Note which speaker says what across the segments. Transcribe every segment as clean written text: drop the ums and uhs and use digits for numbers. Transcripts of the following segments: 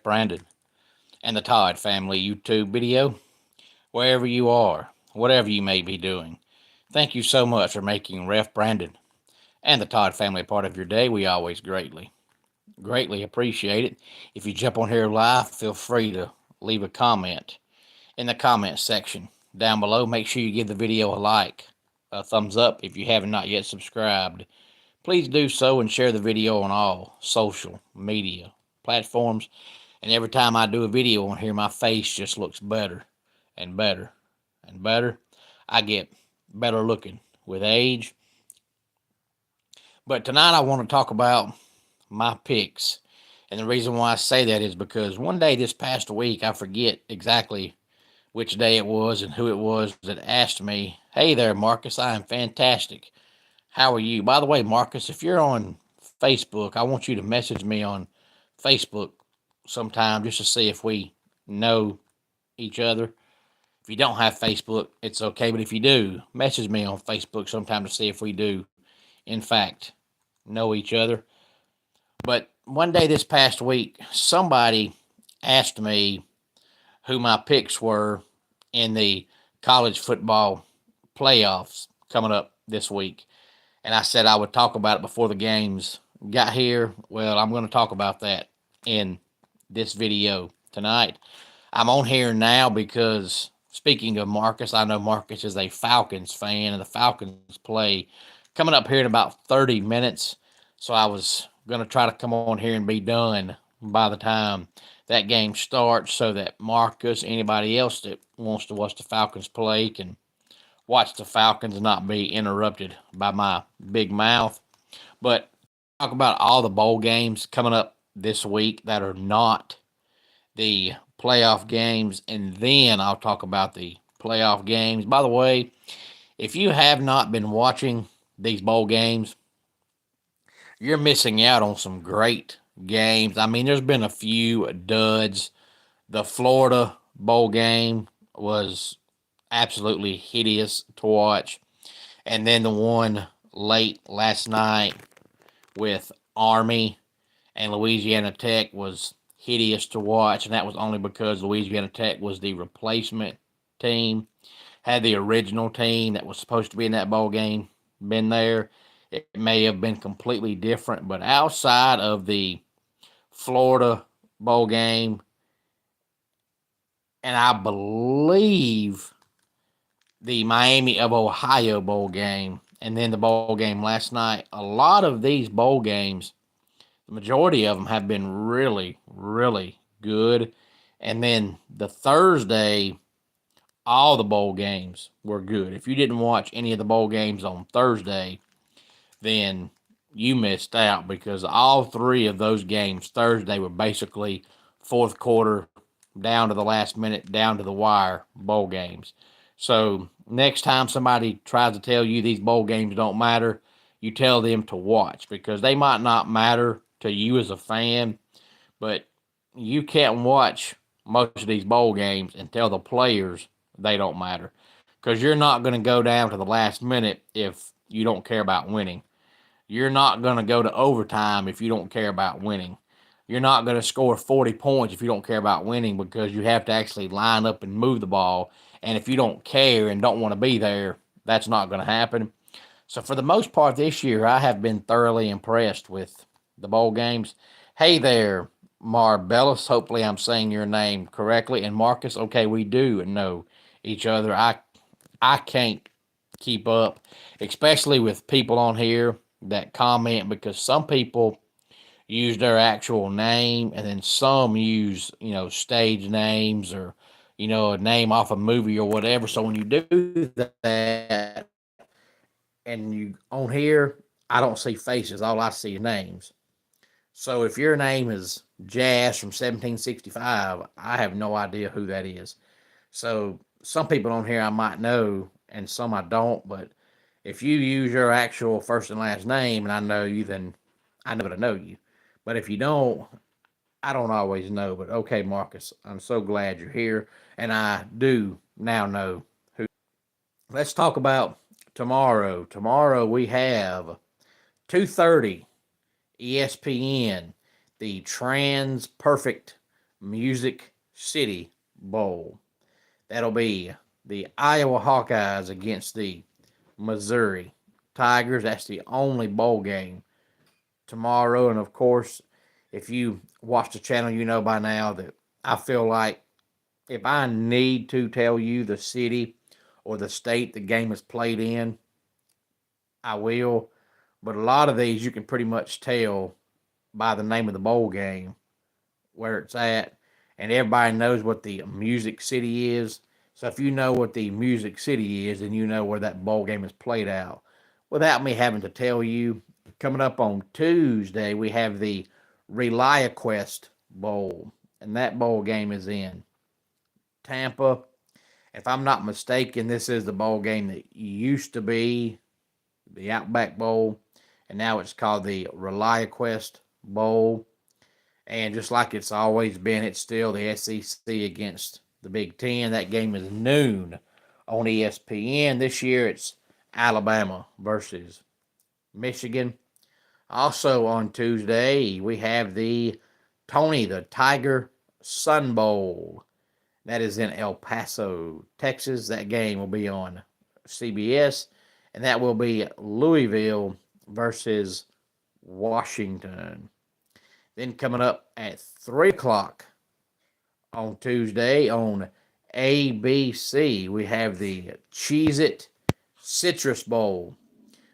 Speaker 1: Brandon and the Todd Family YouTube video, wherever you are, whatever you may be doing. Thank you so much for making Ref Brandon and the Todd Family a part of your day. We always greatly appreciate it. If you jump on here live, feel free to leave a comment in the comment section down below. Make sure you give the video a like, a thumbs up if you have not yet subscribed. Please do so and share the video on all social media platforms. And every time I do a video on here, my face just looks better and better and better. I get better looking with age. But tonight I want to talk about my picks. And the reason why I say that is because one day this past week, I forget exactly which day it was and who it was that asked me, "Hey there, Marcus, I am fantastic. How are you?" By the way, Marcus, if you're on Facebook, I want you to message me on Facebook sometime just to see if we know each other. If you don't have Facebook, it's okay. But if you do, message me on Facebook sometime to see if we do, in fact, know each other. But one day this past week, somebody asked me who my picks were in the college football playoffs coming up this week. And I said I would talk about it before the games got here. Well, I'm going to talk about that in this video tonight. I'm on here now because, speaking of Marcus, I know Marcus is a Falcons fan, and the Falcons play coming up here in about 30 minutes. So I was going to try to come on here and be done by the time that game starts so that Marcus, anybody else that wants to watch the Falcons play, can watch the Falcons and not be interrupted by my big mouth. But talk about all the bowl games coming up this week that are not the playoff games, and then I'll talk about the playoff games. By the way, if you have not been watching these bowl games, you're missing out on some great games. I mean, there's been a few duds. The Florida bowl game was absolutely hideous to watch. And then the one late last night with Army and Louisiana Tech was hideous to watch, and that was only because Louisiana Tech was the replacement team. Had the original team that was supposed to be in that bowl game been there, it may have been completely different. But outside of the Florida bowl game, and I believe the Miami of Ohio bowl game, and then the bowl game last night, a lot of these bowl games, the majority of them have been really good. And then the Thursday, all the bowl games were good. If you didn't watch any of the bowl games on Thursday, then you missed out, because all three of those games Thursday were basically fourth quarter, down to the last minute, down to the wire bowl games. So next time somebody tries to tell you these bowl games don't matter, you tell them to watch, because they might not matter to you as a fan, but you can't watch most of these bowl games and tell the players they don't matter, because you're not going to go down to the last minute if you don't care about winning. You're not going to go to overtime if you don't care about winning. You're not going to score 40 points if you don't care about winning, because you have to actually line up and move the ball. And if you don't care and don't want to be there, that's not going to happen. So for the most part this year, I have been thoroughly impressed with the bowl games. Hey there, Marbellus. Hopefully I'm saying your name correctly. And Marcus, okay, we do know each other. I can't keep up, especially with people on here that comment, because some people use their actual name, and then some use, stage names, or, a name off a movie or whatever. So when you do that and you on here, I don't see faces. All I see is names. So if your name is Jazz from 1765, I have no idea who that is. So some people on here I might know, and some I don't. But if you use your actual first and last name and I know you, then I know that I know you. But if you don't, I don't always know. But okay, Marcus, I'm so glad you're here, and I do now know who. Let's talk about tomorrow. Tomorrow we have 2:30 ESPN, the Trans Perfect Music City Bowl. That'll be the Iowa Hawkeyes against the Missouri Tigers. That's the only bowl game tomorrow. And of course, if you watch the channel, you know by now that I feel like if I need to tell you the city or the state the game is played in, I will. But a lot of these you can pretty much tell by the name of the bowl game where it's at. And everybody knows what the Music City is. So if you know what the Music City is, then you know where that bowl game is played out. Without me having to tell you, coming up on Tuesday, we have the ReliaQuest Bowl. And that bowl game is in Tampa. If I'm not mistaken, this is the bowl game that used to be the Outback Bowl, and now it's called the ReliaQuest Bowl. And just like it's always been, it's still the SEC against the Big Ten. That game is noon on ESPN. This year it's Alabama versus Michigan. Also on Tuesday, we have the Tony the Tiger Sun Bowl. That is in El Paso, Texas. That game will be on CBS, and that will be Louisville versus Washington. Then coming up at 3 o'clock on Tuesday on ABC, we have the Cheez-It Citrus Bowl,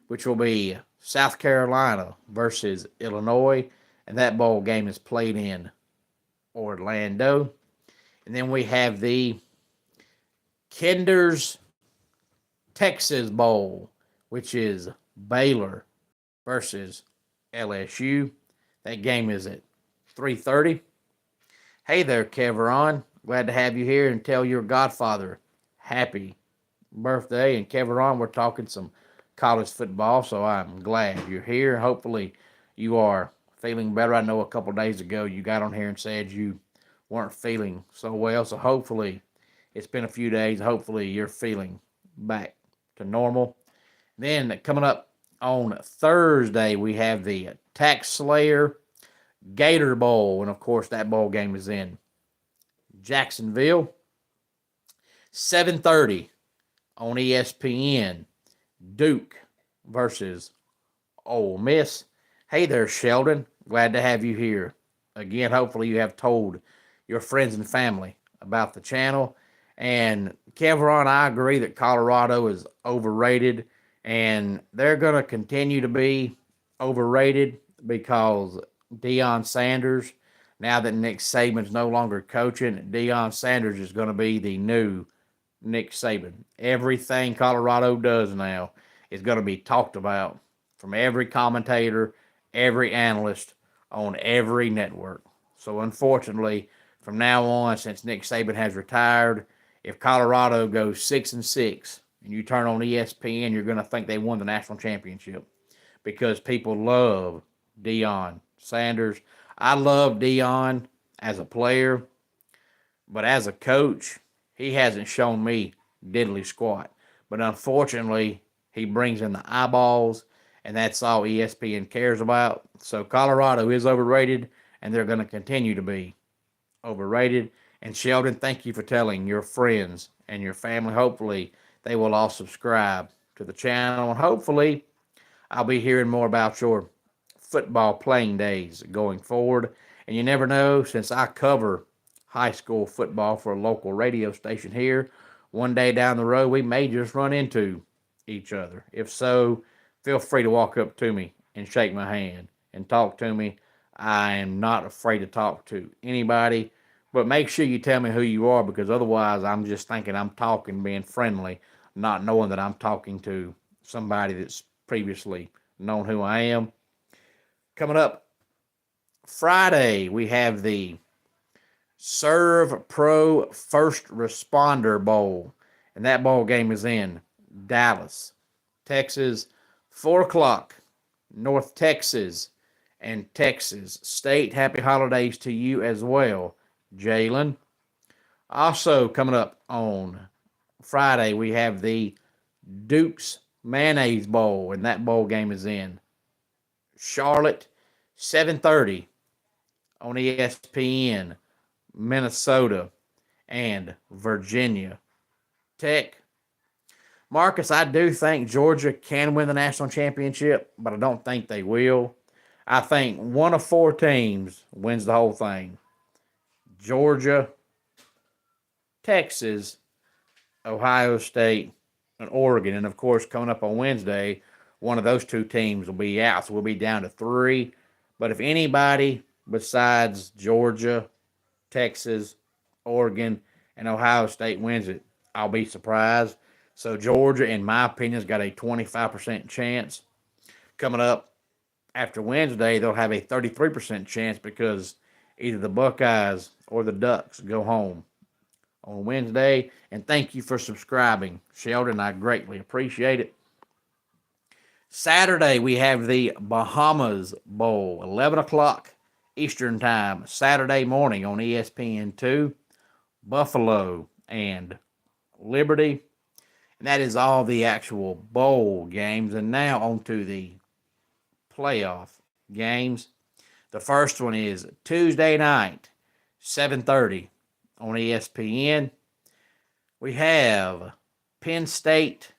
Speaker 1: which will be South Carolina versus Illinois, and that bowl game is played in Orlando. And then we have the Kinder's Texas Bowl, which is Baylor versus LSU. That game is at 3:30. Hey there, Keveron. Glad to have you here and tell your godfather happy birthday. And Keveron, we're talking some college football, so I'm glad you're here. Hopefully you are feeling better. I know a couple days ago you got on here and said you weren't feeling so well, so hopefully it's been a few days. Hopefully you're feeling back to normal. Then coming up on Thursday, we have the Tax Slayer Gator Bowl, and of course that bowl game is in Jacksonville. 7:30 on ESPN, Duke versus Ole Miss. Hey there, Sheldon. Glad to have you here. Again, hopefully you have told your friends and family about the channel. And Keveron, I agree that Colorado is overrated, and they're going to continue to be overrated because Deion Sanders, now that Nick Saban's no longer coaching, Deion Sanders is going to be the new Nick Saban. Everything Colorado does now is going to be talked about from every commentator, every analyst on every network. So unfortunately, from now on, since Nick Saban has retired, if Colorado goes 6-6 and you turn on ESPN, you're going to think they won the national championship because people love Deion Sanders. I love Deion as a player, but as a coach, he hasn't shown me diddly squat. But unfortunately, he brings in the eyeballs, and that's all ESPN cares about. So Colorado is overrated, and they're going to continue to be overrated. And Sheldon, thank you for telling your friends and your family. Hopefully, they will all subscribe to the channel, and hopefully, I'll be hearing more about your football playing days going forward. And you never know, since I cover high school football for a local radio station here, one day down the road, we may just run into each other. If so, feel free to walk up to me and shake my hand and talk to me. I am not afraid to talk to anybody, but make sure you tell me who you are, because otherwise I'm just thinking I'm talking, being friendly, not knowing that I'm talking to somebody that's previously known who I am. Coming up Friday, we have the Serve Pro First Responder Bowl, and that bowl game is in Dallas, Texas. 4 o'clock, North Texas and Texas State. Happy holidays to you as well, Jalen. Also coming up on Friday, we have the Duke's Mayonnaise Bowl, and that bowl game is in Charlotte. 7:30 on ESPN. Minnesota, and Virginia Tech. Marcus, I do think Georgia can win the national championship, but I don't think they will. I think one of four teams wins the whole thing: Georgia, Texas, Ohio State, and Oregon. And of course, coming up on Wednesday, one of those two teams will be out, so we'll be down to three. But if anybody besides Georgia, Texas, Oregon, and Ohio State wins it, I'll be surprised. So Georgia, in my opinion, has got a 25% chance. Coming up after Wednesday, they'll have a 33% chance because either the Buckeyes or the Ducks go home on Wednesday. And thank you for subscribing, Sheldon. I greatly appreciate it. Saturday, we have the Bahamas Bowl, 11 o'clock Eastern Time, Saturday morning on ESPN2, Buffalo and Liberty. And that is all the actual bowl games. And now on to the playoff games. The first one is Tuesday night, 7:30 on ESPN. We have Penn State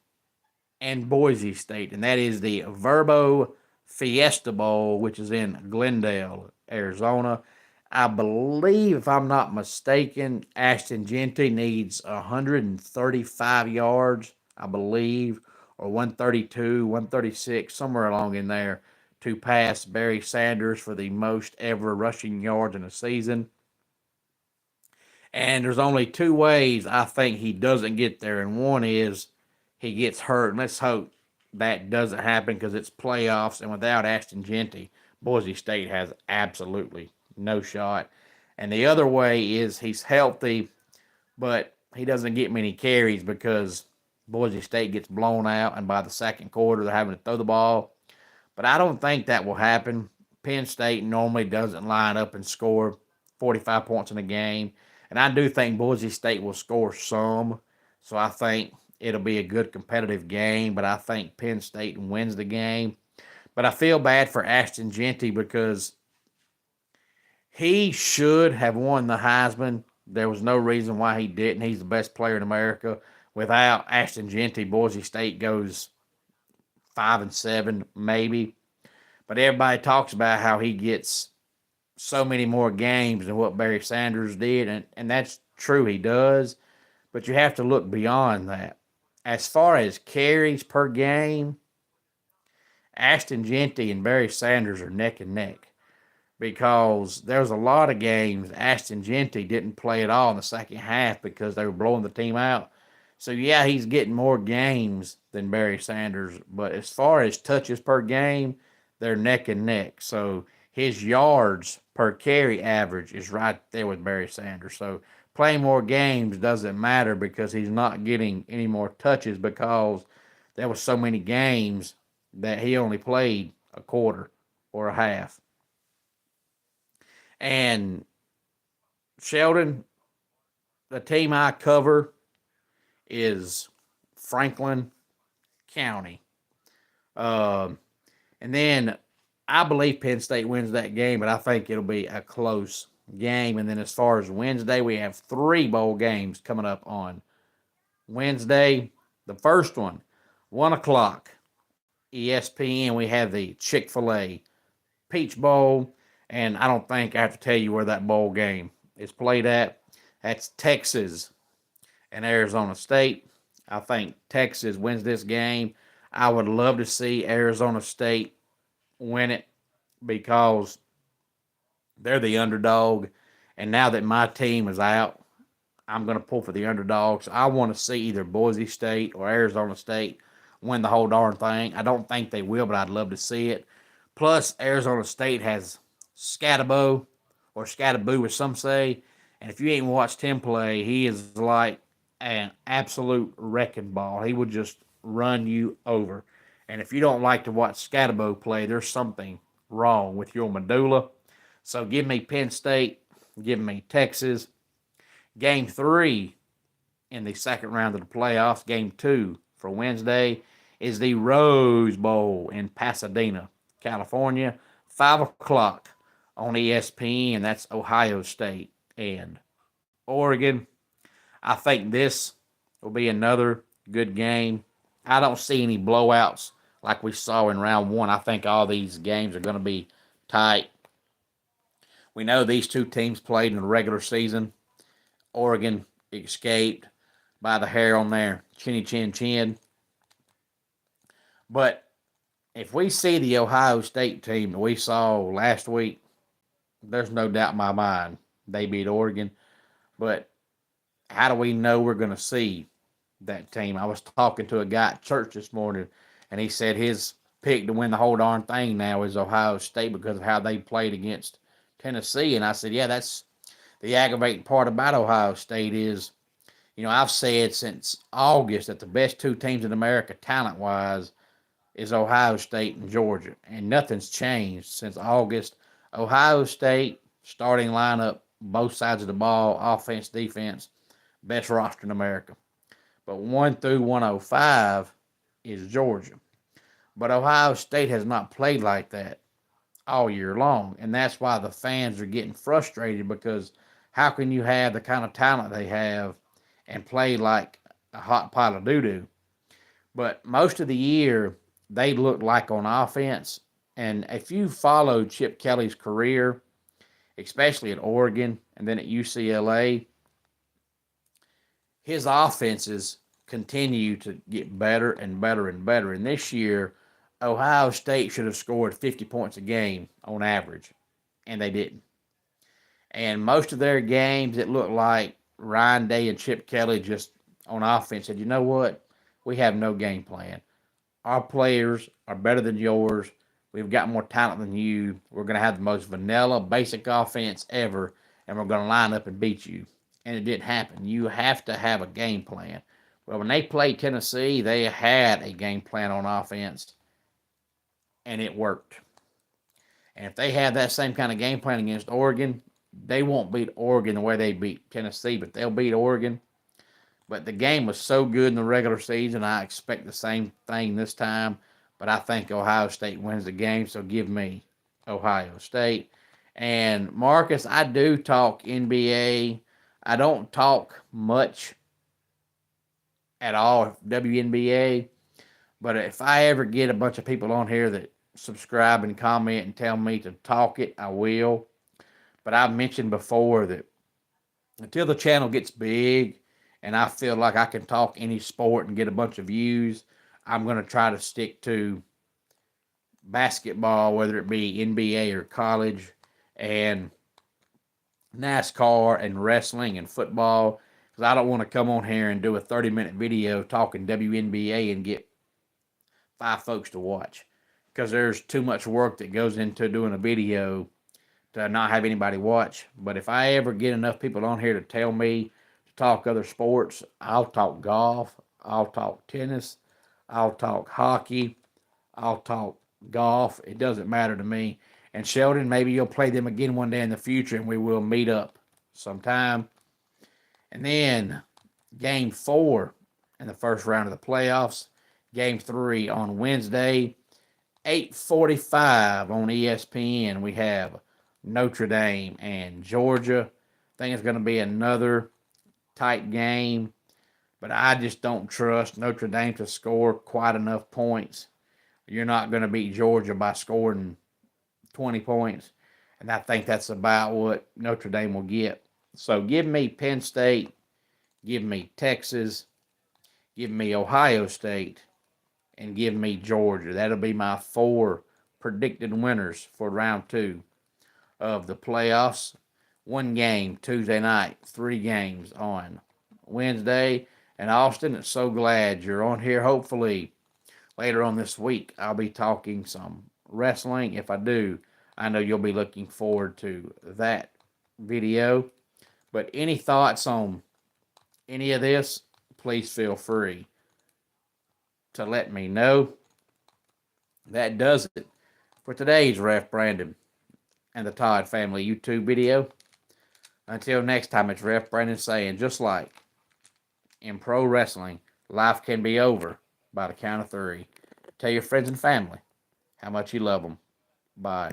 Speaker 1: and Boise State, and that is the Verbo Fiesta Bowl, which is in Glendale, Arizona. I believe, if I'm not mistaken, Ashton Jeanty needs 135 yards, I believe, or 132, 136, somewhere along in there, to pass Barry Sanders for the most ever rushing yards in a season. And there's only two ways I think he doesn't get there, and one is he gets hurt. And let's hope that doesn't happen because it's playoffs, and without Ashton Jeanty, Boise State has absolutely no shot. And the other way is he's healthy, but he doesn't get many carries because Boise State gets blown out, and by the second quarter, they're having to throw the ball. But I don't think that will happen. Penn State normally doesn't line up and score 45 points in a game. And I do think Boise State will score some. So I think it'll be a good competitive game. But I think Penn State wins the game. But I feel bad for Ashton Jeanty because he should have won the Heisman. There was no reason why he didn't. He's the best player in America. Without Ashton Jeanty, Boise State goes 5-7, maybe. But everybody talks about how he gets so many more games than what Barry Sanders did, and that's true, he does. But you have to look beyond that. As far as carries per game, Ashton Jeanty and Barry Sanders are neck and neck because there's a lot of games Ashton Jeanty didn't play at all in the second half because they were blowing the team out. So, yeah, he's getting more games than Barry Sanders. But as far as touches per game, they're neck and neck. So, his yards per carry average is right there with Barry Sanders. So, playing more games doesn't matter because he's not getting any more touches because there was so many games that he only played a quarter or a half. And, Sheldon, the team I cover is Franklin County. And then I believe Penn State wins that game, but I think it'll be a close game. And then as far as Wednesday, we have 3 bowl games coming up on Wednesday. The first one, 1 o'clock, ESPN. We have the Chick-fil-A Peach Bowl. And I don't think I have to tell you where that bowl game is played at. That's Texas and Arizona State. I think Texas wins this game. I would love to see Arizona State win it because they're the underdog. And now that my team is out, I'm going to pull for the underdogs. I want to see either Boise State or Arizona State win the whole darn thing. I don't think they will, but I'd love to see it. Plus, Arizona State has Scatabo, or Scataboo, as some say. And if you ain't watched him play, he is like an absolute wrecking ball. He would just run you over. And if you don't like to watch Scatabo play, there's something wrong with your medulla. So give me Penn State, give me Texas. Game 3 in the second round of the playoffs, game 2 for Wednesday, is the Rose Bowl in Pasadena, California, 5 o'clock on ESPN. That's Ohio State and Oregon. I think this will be another good game. I don't see any blowouts like we saw in round one. I think all these games are going to be tight. We know these two teams played in the regular season. Oregon escaped by the hair on their chinny chin chin. But if we see the Ohio State team that we saw last week, there's no doubt in my mind they beat Oregon. But how do we know we're going to see that team? I was talking to a guy at church this morning, and he said his pick to win the whole darn thing now is Ohio State because of how they played against Tennessee. And I said, yeah, that's the aggravating part about Ohio State is, I've said since August that the best two teams in America, talent-wise, is Ohio State and Georgia. And nothing's changed since August. Ohio State, starting lineup, both sides of the ball, offense, defense, best roster in America. But 1 through 105 is Georgia. But Ohio State has not played like that all year long. And that's why the fans are getting frustrated because how can you have the kind of talent they have and play like a hot pile of doo-doo? But most of the year, they look like on offense. And if you followed Chip Kelly's career, especially at Oregon and then at UCLA, his offenses continue to get better and better and better. And this year, Ohio State should have scored 50 points a game on average, and they didn't. And most of their games, it looked like Ryan Day and Chip Kelly just on offense said, you know what? We have no game plan. Our players are better than yours. We've got more talent than you. We're going to have the most vanilla, basic offense ever, and we're going to line up and beat you. And it didn't happen. You have to have a game plan. Well, when they played Tennessee, they had a game plan on offense, and it worked. And if they have that same kind of game plan against Oregon, they won't beat Oregon the way they beat Tennessee, but they'll beat Oregon. But the game was so good in the regular season, I expect the same thing this time. But I think Ohio State wins the game, so give me Ohio State. And Marcus, I do talk NBA. I don't talk much at all WNBA. But if I ever get a bunch of people on here that subscribe and comment and tell me to talk it, I will. But I've mentioned before that until the channel gets big and I feel like I can talk any sport and get a bunch of views, I'm going to try to stick to basketball, whether it be NBA or college, and NASCAR and wrestling and football, because I don't want to come on here and do a 30-minute video talking WNBA and get 5 folks to watch, because there's too much work that goes into doing a video to not have anybody watch. But if I ever get enough people on here to tell me to talk other sports, I'll talk golf, I'll talk tennis, I'll talk hockey, I'll talk golf. It doesn't matter to me. And Sheldon, maybe you'll play them again one day in the future and we will meet up sometime. And then game 4 in the first round of the playoffs, game 3 on Wednesday, 8:45 on ESPN. We have Notre Dame and Georgia. I think it's going to be another tight game, but I just don't trust Notre Dame to score quite enough points. You're not going to beat Georgia by scoring 20 points, and I think that's about what Notre Dame will get. So give me Penn State, give me Texas, give me Ohio State, and give me Georgia. That'll be my 4 predicted winners for round 2 of the playoffs. 1 game Tuesday night, 3 games on Wednesday. And Austin, it's so glad you're on here. Hopefully later on this week, I'll be talking some wrestling. If I do, I know you'll be looking forward to that video. But any thoughts on any of this, please feel free to let me know. That does it for today's Ref Brandon and the Todd Family YouTube video. Until next time, it's Ref Brandon saying, just like in pro wrestling, life can be over by the count of 3. Tell your friends and family how much you love them. Bye.